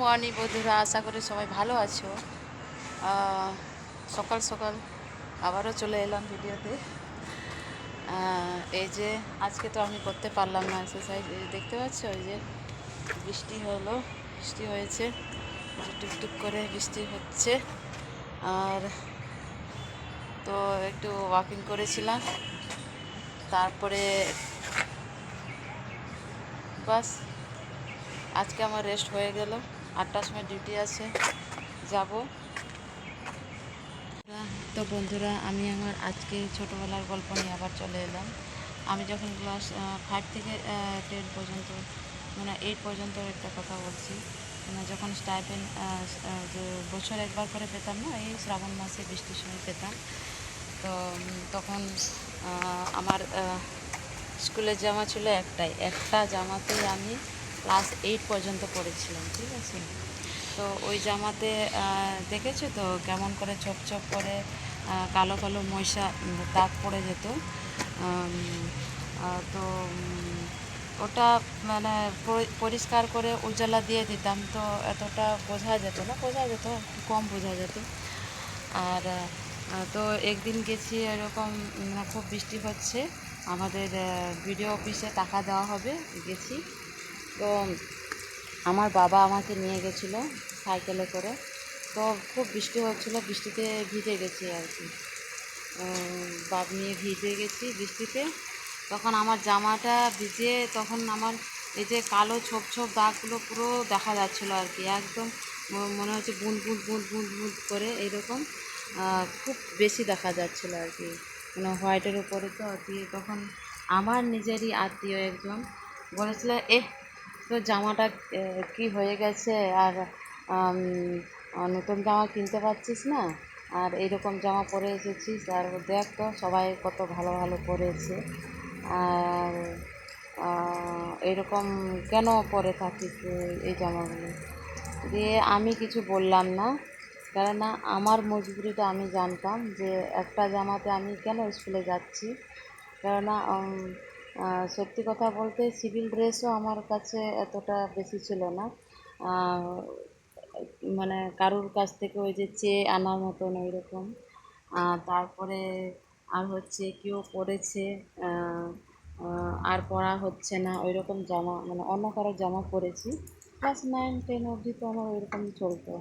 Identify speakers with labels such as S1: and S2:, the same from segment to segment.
S1: Morning বন্ধুরা, আশা করি সবাই ভালো আছো। সকাল সকাল আবারও চলে এলাম ভিডিওতে। এই যে আজকে তো আমি করতে পারলাম না এক্সারসাইজ, দেখতে পাচ্ছ ওই যে বৃষ্টি হয়েছে, টুকটুক করে বৃষ্টি হচ্ছে। আর তো একটু ওয়াকিং করেছিলাম, তারপরে বাস আজকে আমার রেস্ট হয়ে গেল। 8টার সময় ডিউটি আছে, যাব। তো বন্ধুরা, আমি আমার আজকে ছোটোবেলার গল্প নিয়ে আবার চলে এলাম। আমি যখন ক্লাস 5 থেকে 10 পর্যন্ত, মানে 8 পর্যন্ত একটা কথা বলছি। মানে যখন স্টাইপেন্ড যে বছর একবার করে পেতাম না, এই শ্রাবণ মাসে বৃষ্টির সময় পেতাম। তো তখন আমার স্কুলের জামা ছিল একটা জামাতেই আমি ক্লাস 8 পর্যন্ত পড়েছিলাম, ঠিক আছে। তো ওই জামাতে দেখেছো তো কেমন করে ছোপ ছোপ করে কালো কালো ময়সা দাগ পড়ে যেত। তো ওটা মানে পরিষ্কার করে উজালা দিয়ে দিতাম, তো এতটা বোঝা যেত না, কম বোঝা যেত। আর তো একদিন গেছি এরকম, মানে খুব বৃষ্টি হচ্ছে, আমাদের বিডিও অফিসে টাকা দেওয়া হবে, গেছি। তো আমার বাবা আমাকে নিয়ে গেছিলো সাইকেলে করে। তো খুব বৃষ্টি হচ্ছিলো, বৃষ্টিতে ভিজে গেছি আর কি, বাপ নিয়ে ভিজে গেছি বৃষ্টিতে। তখন আমার জামাটা ভিজে, তখন আমার এই যে কালো ছোপ ছোপ দাগগুলো পুরো দেখা যাচ্ছিলো আর কি, একদম মনে হচ্ছে বুঁদ বুঁদ বুঁদ বুঁদ বুঁদ করে এইরকম খুব বেশি দেখা যাচ্ছিলো আর কি, মানে হোয়াইটের উপরে। তো দিয়ে তখন আমার নিজেরই আত্মীয় একজন বলেছিল, তো জামাটা কি হয়ে গেছে, আর নতুন জামা কিনতে পারছিস না, আর এইরকম জামা পরে এসেছিস, আর দেখ তো সবাই কত ভালো ভালো পরেছে, আর এইরকম কেন পরে থাকিস এই জামাগুলো। দিয়ে আমি কিছু বললাম না, কেননা আমার মজবুরিটা আমি জানতাম, যে একটা জামাতে আমি কেন স্কুলে যাচ্ছি। কেননা সত্যি কথা বলতে সিভিল ড্রেসও আমার কাছে এতটা বেশি ছিল না, মানে কারুর কাছ থেকে ওই যে চেয়ে আনার মতন ওই রকম। তারপরে আর হচ্ছে কেউ পরেছে, আর পরা হচ্ছে না ওই রকম জামা, মানে অন্য কারোর জামা পরেছি। ক্লাস 9-10 অবধি তো আমার ওইরকম চলতো।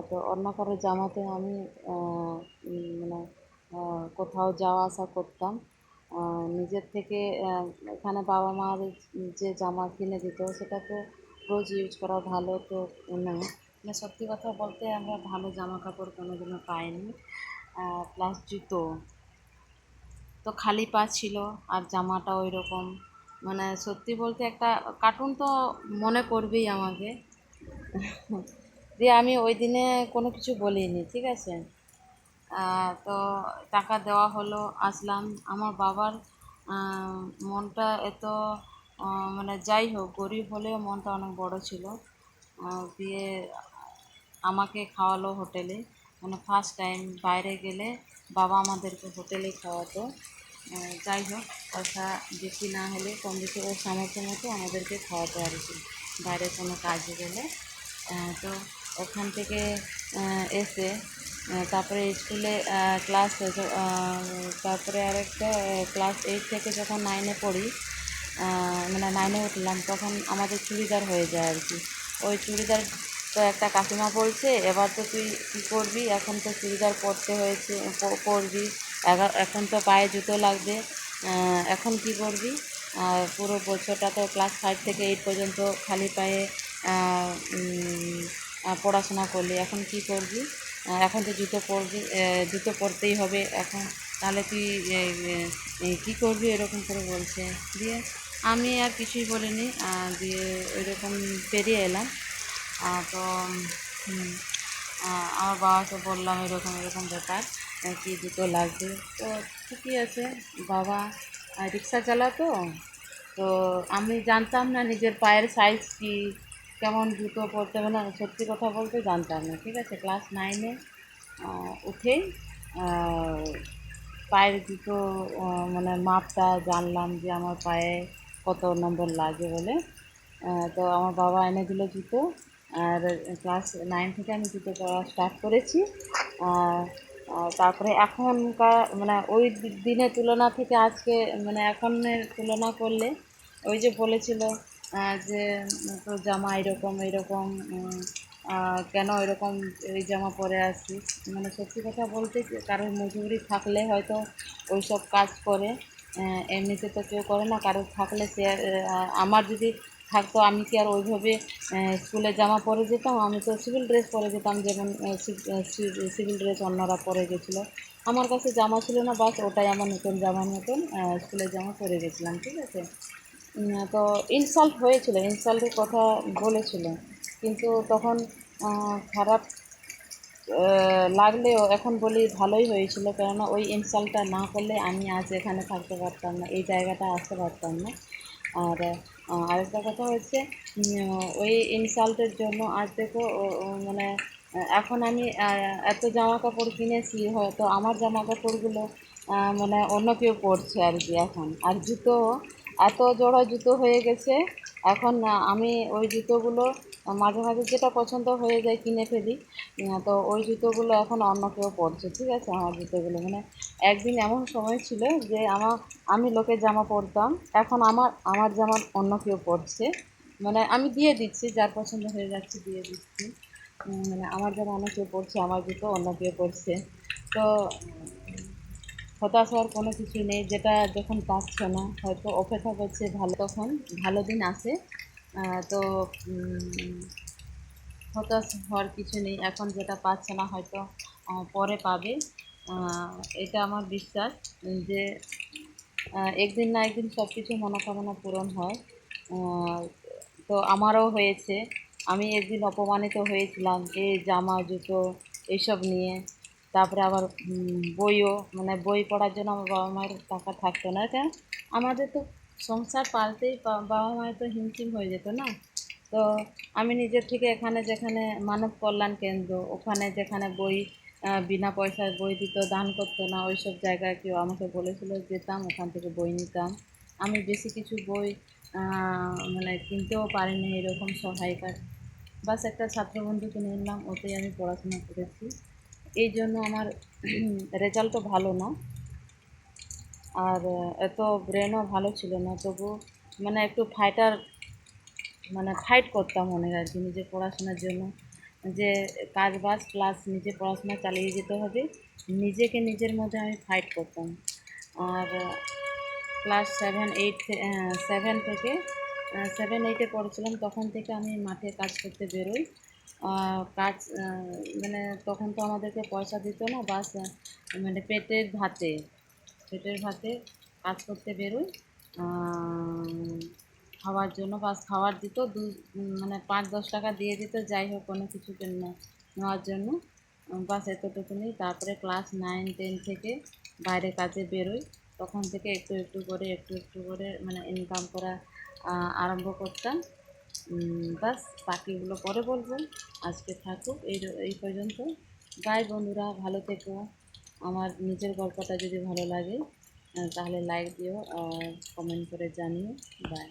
S1: তো অন্য কারোর জামাতে আমি মানে কোথাও যাওয়া আসা করতাম। নিজের থেকে এখানে বাবা মার যে জামা কিনে দিত, সেটা তো রোজ ইউজ করা ভালো তো না, মানে সত্যি কথা বলতে আমরা ভালো জামা কাপড় কোনোদিনও পাইনি। প্লাস জুতো তো খালি পা ছিল, আর জামাটা ওই রকম, মানে সত্যি বলতে একটা কার্টুন তো মনে করবেই আমাকে। দিয়ে আমি ওই দিনে কোনো কিছু বলিনি, ঠিক আছে। তো টাকা দেওয়া হলো, আসলাম। আমার বাবার মনটা এত, মানে যাই হোক গরিব হলেও মনটা অনেক বড় ছিল। দিয়ে আমাকে খাওয়ালো হোটেলে, মানে ফার্স্ট টাইম বাইরে গেলে বাবা আমাদেরকে হোটেলে খাওয়াতো। যাই হোক, পয়সা বেশি না হলে কম বেশি ওর সামর্থ্য মতো আমাদেরকে খাওয়াতো আর কি, বাইরে কোনো কাজে গেলে। তো ওখান থেকে এসে তারপরে স্কুলে ক্লাস, তারপরে আরেকটা ক্লাস 8 থেকে যখন 9-এ পড়ি, মানে 9-এ উঠলাম, তখন আমাদের চুড়িদার হয়ে যায় আর কি। ওই চুড়িদার তো একটা কাকিমা বলছে, এবার তো তুই কী করবি, এখন তো চুড়িদার পরতে হয়েছে, পরবি, এখন তো পায়ে জুতো লাগবে, এখন কি করবি। পুরো বছরটা তো ক্লাস 5 থেকে 8 পর্যন্ত খালি পায়ে পড়াশোনা করলি, এখন কি করবি, এখন তো জুতো পরবি, জুতো পরতেই হবে এখন, তাহলে তুই কী করবি, এরকম করে বলছে। দিয়ে আমি আর কিছুই বলিনি, দিয়ে ওই রকম পেরিয়ে এলাম। তো আমার বাবাকে বললাম এরকম এরকম ব্যাপার, কি জুতো লাগবে। তো ঠিকই আছে, বাবা রিক্সা চালাতো, তো আমি জানতাম না নিজের পায়ের সাইজ কি, কেমন জুতো পরতে হবে না, সত্যি কথা বলতে জানতাম না, ঠিক আছে। ক্লাস 9-এ উঠেই পায়ের জুতো মানে মাপটা জানলাম, যে আমার পায়ে কত নম্বর লাগে বলে। তো আমার বাবা এনে দিল জুতো, আর ক্লাস 9 থেকে আমি জুতো পরা স্টার্ট করেছি। আর তারপরে এখনকার মানে ওই দিনের তুলনা থেকে আজকে মানে এখনের তুলনা করলে ওই যে বলেছিল যে তোর জামা এরকম এরকম, কেন এরকম এই জামা পরে আসছিস, মানে সত্যি কথা বলতে কারোর মজুরি থাকলে হয়তো ওই সব কাজ করে, এমনিতে তো কেউ করে না। কারোর থাকলে সে আমার যদি থাকতো আমি কি আর ওইভাবে স্কুলের জামা পরে যেতাম? আমি তো সিভিল ড্রেস পরে যেতাম, যেমন সিভিল ড্রেস অন্যরা পরে গেছিলো। আমার কাছে জামা ছিল না, বাস ওটাই আমার নতুন জামার মতন স্কুলের জামা পরে গেছিলাম, ঠিক আছে। তো ইনসাল্ট হয়েছিল, ইনসাল্টের কথা বলেছিল, কিন্তু তখন খারাপ লাগলেও এখন বলি ভালোই হয়েছিল, কেননা ওই ইনসাল্টটা না করলে আমি আজ এখানে থাকতে পারতাম না, এই জায়গাটা আসতে পারতাম না। আর আরেকটা কথা হচ্ছে ওই ইনসাল্টের জন্য আজ দেখো মানে এখন আমি এত জামা কাপড় কিনেছি, হয়তো আমার জামা কাপড়গুলো মানে অন্য কেউ পরছে আর কি এখন। আর জুতো এত জোড়া জুতো হয়ে গেছে এখন, আমি ওই জুতোগুলো মাঝে মাঝে যেটা পছন্দ হয়ে যায় কিনে ফেলি। তো ওই জুতোগুলো এখন অন্য কেউ পরছে, ঠিক আছে। আমার জুতোগুলো মানে একদিন এমন সময় ছিল যে আমি লোকের জামা পরতাম, এখন আমার আমার জামা অন্য কেউ পরছে, মানে আমি দিয়ে দিচ্ছি, যার পছন্দ হয়ে যাচ্ছে দিয়ে দিচ্ছি। মানে আমার জামা অন্য কেউ পরছে, আমার জুতো অন্য কেউ পরছে। তো হতাশ হওয়ার কোনো কিছু নেই, যেটা যখন পাচ্ছ না হয়তো অপেক্ষা করছে ভালো, তখন ভালো দিন আসে। তো হতাশ হওয়ার কিছু নেই, এখন যেটা পাচ্ছে না হয়তো পরে পাবে। আহ, এটা আমার বিশ্বাস যে একদিন না একদিন সব কিছু মনোকামনা পূরণ হয়। আহ, তো আমারও হয়েছে, আমি একদিন অপমানিত হয়েছিলাম এই জামা জুতো এইসব নিয়ে। তারপরে আবার বইও, মানে বই পড়ার জন্য আমার বাবা মায়ের টাকা থাকতো না, কেন আমাদের তো সংসার পালতেই বাবা মায়ের তো হিমশিম হয়ে যেত না। তো আমি নিজের থেকে এখানে যেখানে মানব কল্যাণ কেন্দ্র, ওখানে যেখানে বই বিনা পয়সায় বই দিত, দান করতো না, ওই সব জায়গায় কেউ আমাকে বলেছিল, যেতাম ওখান থেকে বই নিতাম। আমি বেশি কিছু বই মানে কিনতেও পারিনি, এরকম সহায়িকা বাস একটা ছাত্রবন্ধুকে নিলাম, ওতেই আমি পড়াশোনা করেছি। এই জন্য আমার রেজাল্টও ভালো না, আর এত ব্রেনও ভালো ছিল না, তবু মানে একটু মানে ফাইট করতাম অনেক আর কি নিজের পড়াশোনার জন্য, যে কাজ বাজ প্লাস নিজে পড়াশোনা চালিয়ে যেতে হবে, নিজেকে নিজের মধ্যে আমি ফাইট করতাম। আর ক্লাস 7 8 পড়েছিলাম, তখন থেকে আমি মাঠে কাজ করতে বেরোই। কাজ মানে তখন তো আমাদেরকে পয়সা দিত না, বাস মানে পেটের ভাতে কাজ করতে বেরোই। খাওয়ার জন্য বাস খাবার দিত, মানে 5 10 টাকা দিয়ে দিত, যাই হোক কোনো কিছু নেওয়ার জন্য। বাস এতটুকুনি। তারপরে ক্লাস 9 10 থেকে বাইরে কাজে বেরোই, তখন থেকে একটু একটু করে মানে ইনকাম করা আরম্ভ করতাম। বাস বাকিগুলো পরে বলবো, আজকে থাকুক এই পর্যন্ত। বাই বন্ধুরা, ভালো থেকো। আমার নিজের গল্পটা যদি ভালো লাগে তাহলে লাইক দিও আর কমেন্ট করে জানিও। বাই।